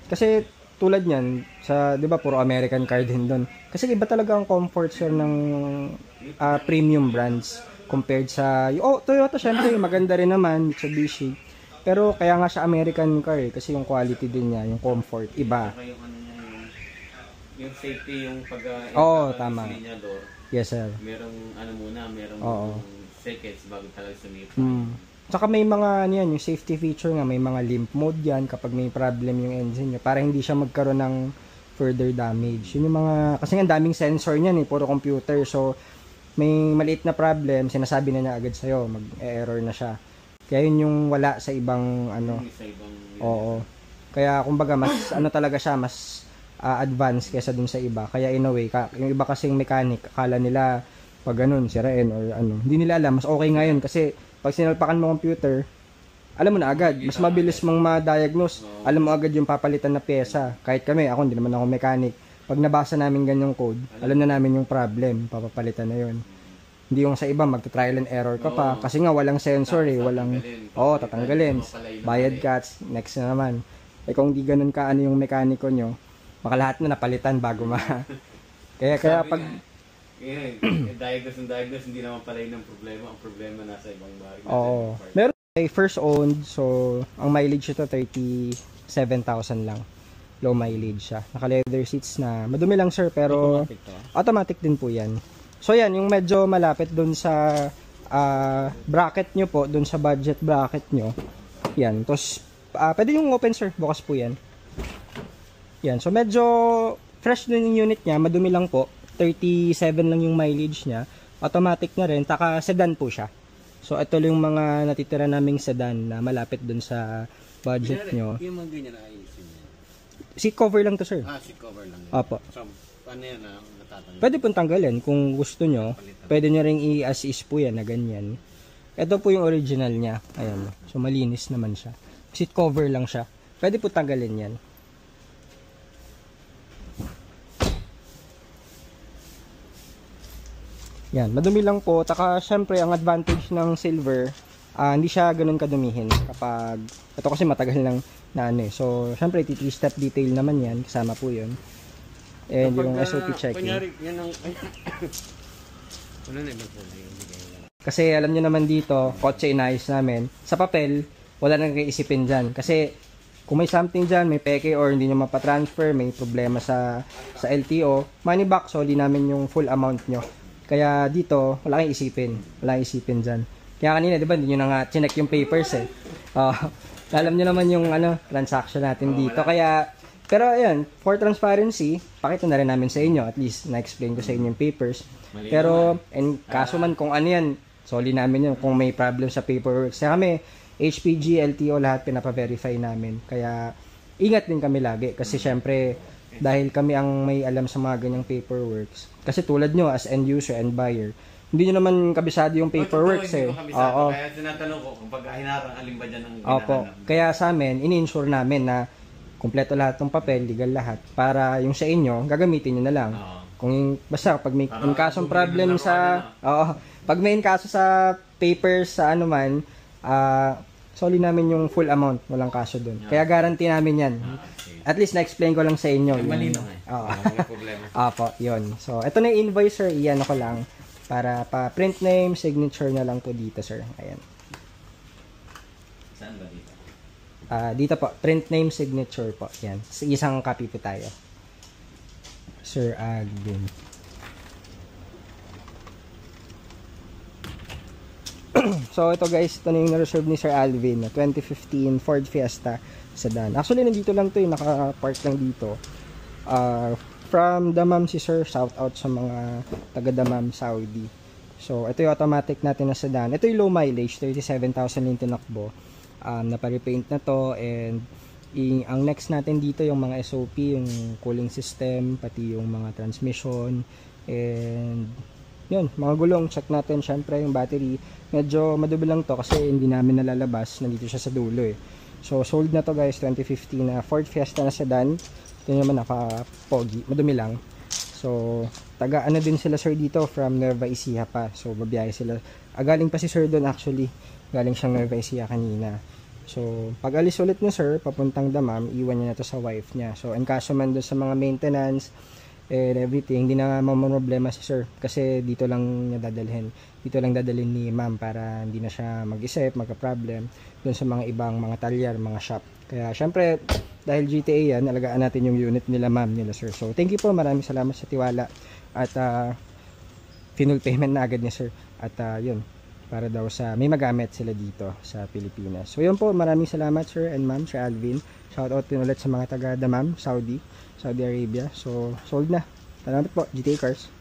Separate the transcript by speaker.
Speaker 1: Kasi tulad niyan sa 'di ba puro American car din doon. Kasi iba talaga ang comfort sir ng premium brands compared sa Toyota syempre maganda rin naman, Mitsubishi. Pero kaya nga siya American car kasi yung quality din niya, yung comfort iba.
Speaker 2: Saka yung ano niya, yung safety, yung pag
Speaker 1: tama.
Speaker 2: linyador.
Speaker 1: Yes sir.
Speaker 2: Merong ano muna, merong seconds bago talaga sumipa.
Speaker 1: Saka may mga yan, yung safety feature nga, may mga limp mode yan kapag may problem yung engine nyo para hindi siya magkaroon ng further damage. Yun yung mga, kasi nga daming sensor niyan puro computer. So, may maliit na problem, sinasabi na niya agad sa'yo, mag-error na siya. Kaya yun yung wala sa ibang Oo. Kaya kumbaga mas talaga siya, mas advanced kaysa dun sa iba. Kaya in a way, yung iba kasing mechanic, akala nila pag ganun, sirain or hindi nila alam, mas okay ngayon kasi pag sinalpakan mo computer, alam mo na agad, mas mabilis mong ma-diagnose, alam mo agad yung papalitan na pyesa. Kahit kami, ako hindi naman ako mechanic, pag nabasa namin ganyang code, alam na namin yung problem, papapalitan na yun. Hindi yung sa iba, magta-trial and error ka pa. Kasi nga, walang sensor walang, tatanggalin. Bayad cuts, next na naman. Kung di ganun ka, yung mekaniko nyo, makalahat na napalitan bago kaya pag...
Speaker 2: diagnose, hindi naman pala yun ang problema. Ang problema nasa ibang bagay.
Speaker 1: Meron first owned, so, ang mileage ito, 37,000 lang. Low mileage siya. Naka-leather seats na, madumi lang sir, pero automatic din po yan. So yan, yung medyo malapit dun sa bracket nyo po, dun sa budget bracket nyo. Yan, tapos pwede yung open sir, bukas po yan. Yan, so medyo fresh dun yung unit niya, madumi lang po. 37 lang yung mileage niya. Automatic na rin, taka sedan po siya. So ito yung mga natitira naming sedan na malapit dun sa budget nyo.
Speaker 2: Yung mga ganyan na ayusin niya.
Speaker 1: Seat cover lang to sir.
Speaker 2: Seat cover lang.
Speaker 1: Opo.
Speaker 2: So, ano yan natatanggal?
Speaker 1: Pwede pong tanggalin kung gusto nyo. Pwede nyo ring i-as-is po yan na ganyan. Ito po yung original niya. Ayan. So malinis naman siya. Seat cover lang siya. Pwede po tanggalin yan. Yan. Madumi lang po. Taka syempre ang advantage ng silver, hindi siya ganun kadumihin kapag ito kasi matagal lang na So syempre 3-step detail naman yan. Kasama po yun. And kapag, yung SOP checking.
Speaker 2: Kunyari, yan ang...
Speaker 1: Kasi alam nyo naman dito, kotse inayos namin. Sa papel, wala nang kaisipin dyan. Kasi kung may something dyan, may peke or hindi nyo mapatransfer, may problema sa LTO, money back, so di namin yung full amount nyo. Kaya dito, wala kang isipin. Wala kang isipin dyan. Kaya kanina, di ba, hindi nyo na nga chinek yung papers alam nyo naman yung transaction natin dito. Kaya pero ayun, for transparency, pakita na rin namin sa inyo. At least, na-explain ko sa inyo yung papers. Pero, kaso man kung ano yan, soli namin yun. Kung may problem sa paperwork. Kaya kami, HPG, LTO, lahat pinapa-verify namin. Kaya, ingat din kami lagi. Kasi syempre, dahil kami ang may alam sa mga ganyang paperworks. Kasi tulad nyo, as end user and buyer, hindi nyo naman kabisado yung paperworks
Speaker 2: Oo. Kaya tinatanong ko, kung pag-ahinarang, alin ba dyan ang ginahanap?
Speaker 1: Kaya sa amin, ini-insure namin na kumpleto lahat ng papel, legal lahat, para yung sa inyo, gagamitin nyo na lang. Kung basta, pag may kasong problem sa, pag may kaso sa papers, sa ano man, soli namin yung full amount, walang kaso dun. Kaya guarantee namin yan. At least na-explain ko lang sa inyo.
Speaker 2: Malino walang problema.
Speaker 1: Yun. So, ito na yung invoice, sir. Iyan ako lang. Para pa print name, signature na lang po dito, sir. Ayan.
Speaker 2: Saan ba dito?
Speaker 1: Dito po, print name, signature po. Yan. Isang copy po tayo. Sir Alvin. So, ito guys, ito na yung na-reserve ni Sir Alvin na 2015 Ford Fiesta sedan. Actually, nandito lang to naka-park lang dito. From Dammam si Sir, shout out sa mga taga Dammam, Saudi. So, ito yung automatic natin na sedan. Ito yung low mileage, 37,000 yung tinakbo. Napa-repaint na to, and ang next natin dito yung mga SOP, yung cooling system, pati yung mga transmission, and yun, mga gulong, check natin. Syempre yung battery, medyo madubi lang to kasi hindi namin nalalabas, nandito siya sa dulo So sold na to guys, 2015 na Ford Fiesta na sedan. Ito naman naka-pogi, madumi lang. So taga ano din sila sir dito, from Nueva Ecija pa. So babiyahe sila, galing pa si sir doon actually, galing siyang Nueva Ecija kanina. So, pag alis ulit ni sir, papuntang Damam, iwan niya na to sa wife niya. So, in kaso man doon sa mga maintenance and everything, hindi na problema si sir. Kasi dito lang niya dadalhin. Dito lang dadalhin ni ma'am para hindi na siya mag-isip, magka-problem doon sa mga ibang mga talyar, mga shop. Kaya, syempre, dahil GTA yan, alagaan natin yung unit nila ma'am, nila sir. So, thank you po. Maraming salamat sa tiwala. At, final payment na agad ni sir. At, yun. Para daw sa may magamit sila dito sa Pilipinas. So yun po, maraming salamat sir and ma'am, Sir Alvin. Shout out din ulit sa mga taga Damam, Saudi Arabia. So sold na. Salamat po, GTA Cars.